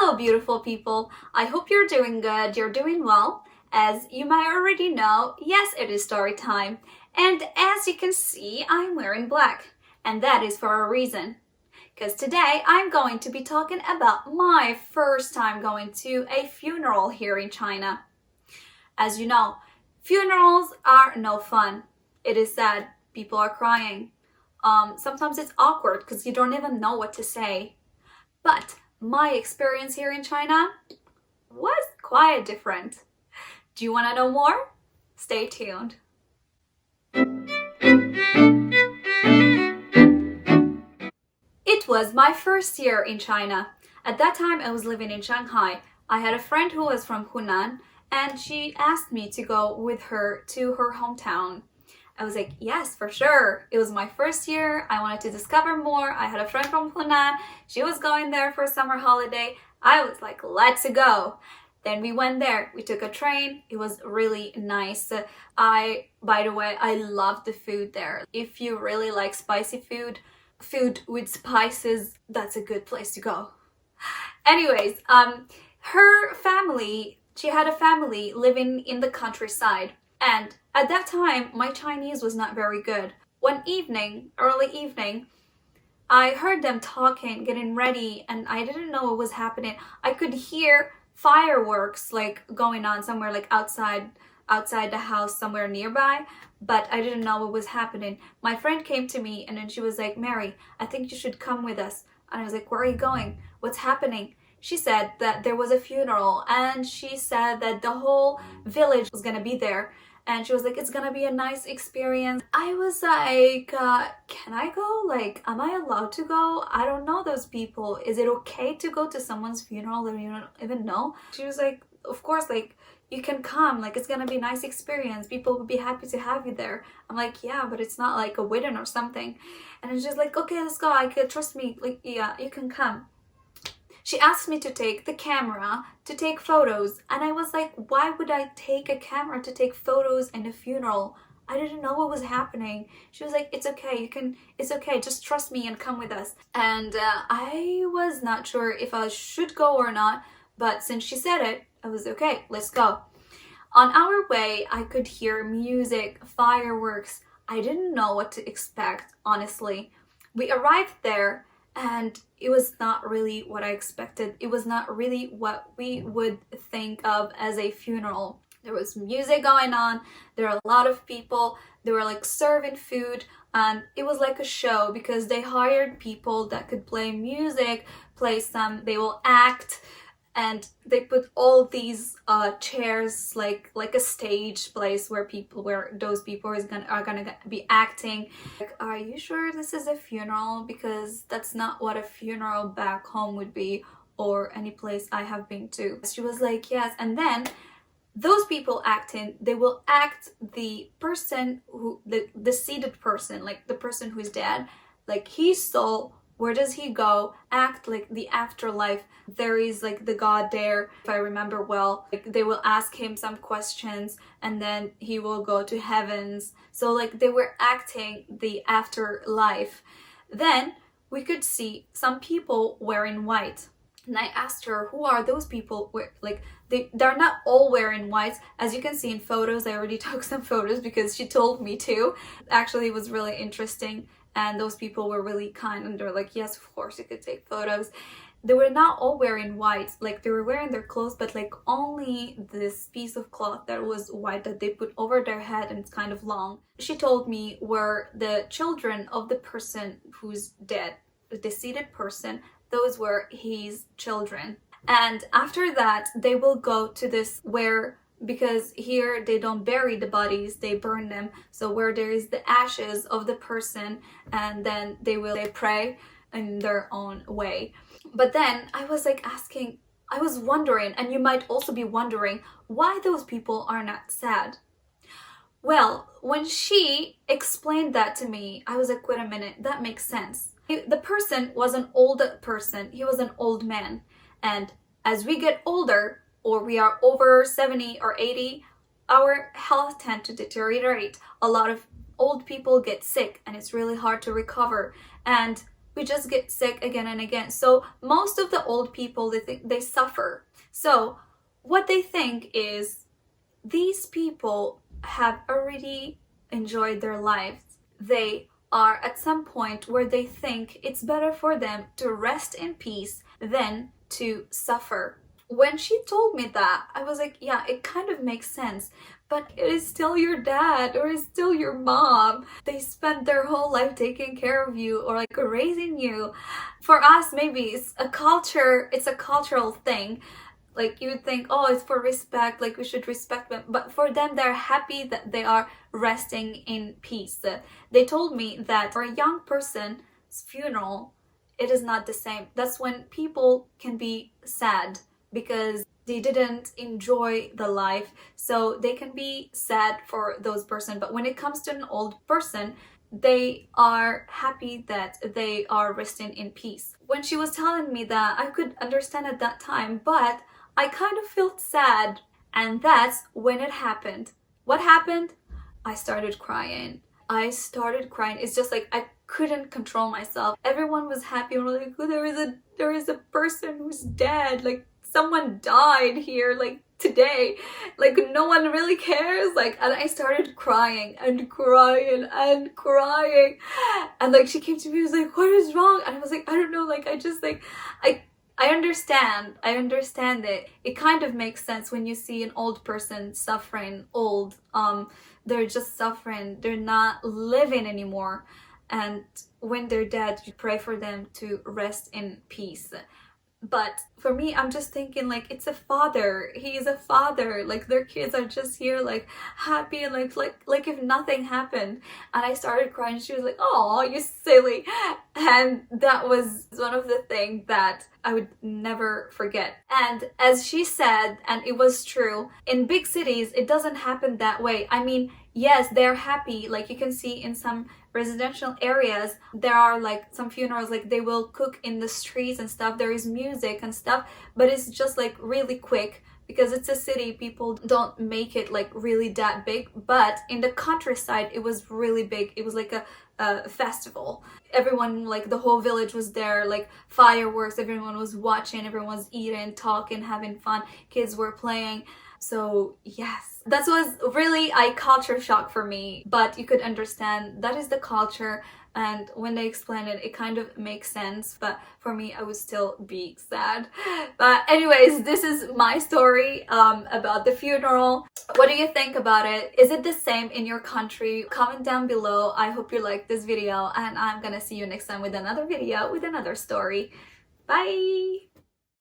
Hello, beautiful people. I hope you're doing good, you're doing well. As you might already know, yes, it is story time. And as you can see, I'm wearing black. And that is for a reason. Because today I'm going to be talking about my first time going to a funeral here in China. As you know, funerals are no fun. It is sad. People are crying. Sometimes it's awkward because you don't even know what to say. But my experience here in China was quite different. Do you want to know more? Stay tuned. It was my first year in China. At that time, I was living in Shanghai. I had a friend who was from Hunan, and she asked me to go with her to her hometown. I was like, yes, for sure. It was my first year. I wanted to discover more. I had a friend from Hunan. She was going there for a summer holiday. I was like, let's go. Then we went there. We took a train. It was really nice. By the way, I love the food there. If you really like spicy food with spices, that's a good place to go. Anyways, her family, she had a family living in the countryside. And at that time, my Chinese was not very good. One evening, early evening, I heard them talking, getting ready, and I didn't know what was happening. I could hear fireworks like going on somewhere like outside the house somewhere nearby, but I didn't know what was happening. My friend came to me and then she was like, Mary, I think you should come with us. And I was like, where are you going? What's happening? She said that there was a funeral and she said that the whole village was gonna be there. And she was like, it's gonna be a nice experience. I was like, can I go? Like, am I allowed to go? I don't know those people. Is it okay to go to someone's funeral that you don't even know? She was like, of course, like, you can come. Like, it's gonna be a nice experience. People would be happy to have you there. I'm like, yeah, but it's not like a wedding or something. And it's just like, okay, let's go. I could trust me. Like, yeah, you can come. She asked me to take the camera to take photos, and I was like, why would I take a camera to take photos in a funeral? I didn't know what was happening. She was like, it's okay, it's okay, just trust me and come with us. And I was not sure if I should go or not, but since she said it, I was okay, let's go. On our way, I could hear music, fireworks. I didn't know what to expect, honestly. We arrived there, and it was not really what I expected. It was not really what we would think of as a funeral. There was music going on. There were a lot of people. They were like serving food. And it was like a show because they hired people that could play music, they will act. And they put all these chairs like a stage place where those people are gonna be acting. Like, are you sure this is a funeral? Because that's not what a funeral back home would be, or any place I have been to. She was like, yes. And then those people acting, they will act the person the seated person, like the person who is dead, like his soul. Where does he go? Act like the afterlife. There is like the God there, if I remember well. Like, they will ask him some questions and then he will go to heavens. So like they were acting the afterlife. Then we could see some people wearing white. And I asked her, who are those people? Like they're not all wearing white. As you can see in photos, I already took some photos because she told me to. Actually, it was really interesting. And those people were really kind and they're like, yes, of course you could take photos. They were not all wearing white, like they were wearing their clothes, but like only this piece of cloth that was white that they put over their head and it's kind of long. She told me were the children of the person who's dead, the deceased person. Those were his children. And after that, they will go to this because here they don't bury the bodies, they burn them. So where there is the ashes of the person, and then they pray in their own way. But then I was like I was wondering, and you might also be wondering, why those people are not sad. Well, when she explained that to me, I was like, wait a minute, that makes sense. The person was an old person, he was an old man. And as we get older, or we are over 70 or 80, our health tend to deteriorate. A lot of old people get sick and it's really hard to recover. And we just get sick again and again. So most of the old people, they think they suffer. So what they think is these people have already enjoyed their lives. They are at some point where they think it's better for them to rest in peace than to suffer. When she told me that, I was like, yeah, it kind of makes sense. But it is still your dad or it's still your mom. They spent their whole life taking care of you or like raising you. For us, maybe it's a cultural thing. Like you would think, oh, it's for respect, like we should respect them. But for them, they're happy that they are resting in peace. They told me that for a young person's funeral, it is not the same. That's when people can be sad because they didn't enjoy the life. So they can be sad for those person. But when it comes to an old person, they are happy that they are resting in peace. When she was telling me that, I could understand at that time, but I kind of felt sad, and that's when it happened. What happened? I started crying. It's just like I couldn't control myself. Everyone was happy and like, oh, there is a person who's dead. Like someone died here like today. Like no one really cares. Like, and I started crying and crying and crying. And like she came to me and was like, what is wrong? And I was like, I don't know. Like I just like I understand it. It kind of makes sense when you see an old person suffering, they're just suffering, they're not living anymore. And when they're dead, you pray for them to rest in peace. But for me, I'm just thinking like it's a father. He is a father. Like their kids are just here like happy and like if nothing happened. And I started crying. She was like, "Oh, you silly." And that was one of the things that I would never forget. And as she said, and it was true, in big cities, it doesn't happen that way. I mean, yes, they're happy. Like you can see in some residential areas, there are like some funerals, like they will cook in the streets and stuff. There is music and stuff, but it's just like really quick because it's a city. People don't make it like really that big. But in the countryside, it was really big. It was like a festival. Everyone, like the whole village was there, like fireworks, everyone was watching, everyone was eating, talking, having fun, kids were playing. So yes, that was really a culture shock for me, but you could understand that is the culture, and when they explain it, it kind of makes sense. But for me, I would still be sad. But anyways, this is my story about the funeral. What do you think about it? Is it the same in your country? Comment down below. I hope you liked this video, and I'm gonna see you next time with another video with another story. Bye.